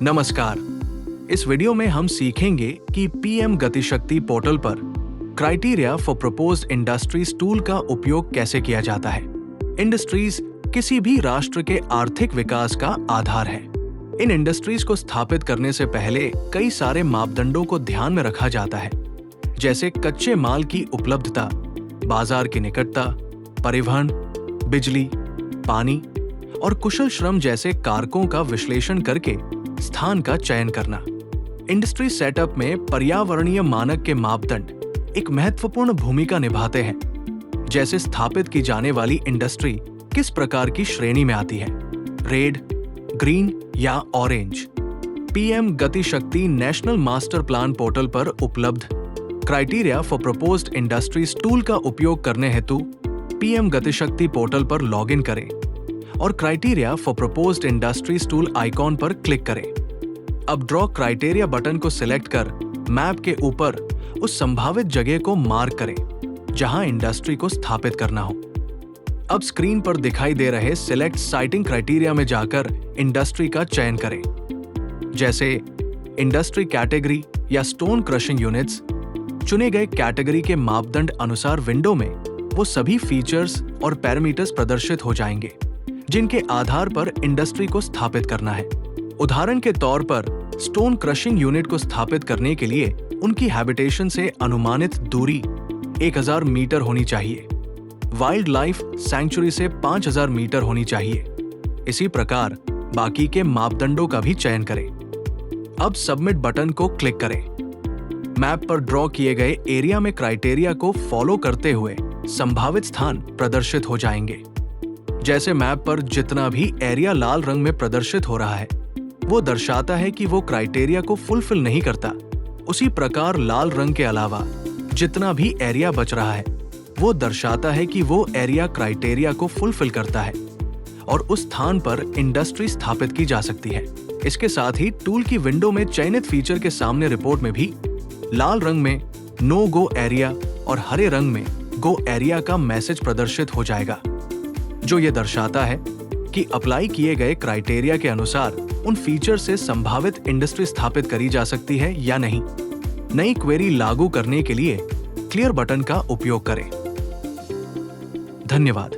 नमस्कार। इस वीडियो में हम सीखेंगे कि पीएम गतिशक्ति पोर्टल पर criteria for proposed industries tool का उपयोग कैसे किया जाता है। इंडस्ट्रीज किसी भी राष्ट्र के आर्थिक विकास का आधार है। इन इंडस्ट्रीज को स्थापित करने से पहले कई सारे मापदंडों को ध्यान में रखा जाता है, जैसे कच्चे माल की उपलब्धता, बाजार की निकटता, परिवहन, बिजली, पानी और कुशल श्रम जैसे कारकों का विश्लेषण करके स्थान का चयन करना। इंडस्ट्री सेटअप में पर्यावरणीय मानक के मापदंड एक महत्वपूर्ण भूमिका निभाते हैं, जैसे स्थापित की जाने वाली इंडस्ट्री किस प्रकार की श्रेणी में आती है, रेड, ग्रीन या orange. PM Gatishakti national master plan portal पर उपलब्ध criteria for proposed industries tool का उपयोग करने हेतु पीएम गतिशक्ति पोर्टल पर लॉगिन करें और criteria for proposed industries tool icon पर क्लिक करें। अब ड्रॉ क्राइटेरिया बटन को सिलेक्ट कर मैप के ऊपर उस संभावित जगह को मार्क करें जहां इंडस्ट्री को स्थापित करना हो। अब स्क्रीन पर दिखाई दे रहे सिलेक्ट साइटिंग क्राइटेरिया में जाकर इंडस्ट्री का चयन करें, जैसे इंडस्ट्री कैटेगरी या स्टोन क्रशिंग यूनिट्स। चुने गए कैटेगरी के मापदंड अनुसार विंडो में वो सभी फीचर्स और पैरामीटर्स प्रदर्शित हो जाएंगे जिनके आधार पर इंडस्ट्री को स्थापित करना है। उदाहरण के तौर पर स्टोन क्रशिंग यूनिट को स्थापित करने के लिए उनकी हैबिटेशन से अनुमानित दूरी 1000 मीटर होनी चाहिए, वाइल्ड लाइफ सैंक्चुरी से 5000 मीटर होनी चाहिए। इसी प्रकार बाकी के मापदंडों का भी चयन करें। अब सबमिट बटन को क्लिक करें। मैप पर ड्रॉ किए गए एरिया में क्राइटेरिया को फॉलो करते हुए संभावित स्थान प्रदर्शित हो जाएंगे। जैसे मैप पर जितना भी एरिया लाल रंग में प्रदर्शित हो रहा है वो दर्शाता है कि वो क्राइटेरिया को फुलफिल नहीं करता। उसी प्रकार लाल रंग के अलावा जितना भी एरिया बच रहा है वो दर्शाता है कि वो एरिया क्राइटेरिया को फुलफिल करता है और उस स्थान पर इंडस्ट्री स्थापित की जा सकती है। इसके साथ ही टूल की विंडो में चयनित फीचर के सामने रिपोर्ट में भी लाल रंग में नो गो एरिया और हरे रंग में गो एरिया का मैसेज प्रदर्शित हो जाएगा, जो ये दर्शाता है कि अप्लाई किए गए क्राइटेरिया के अनुसार उन फीचर से संभावित इंडस्ट्री स्थापित करी जा सकती है या नहीं। नई क्वेरी लागू करने के लिए क्लियर बटन का उपयोग करें। धन्यवाद।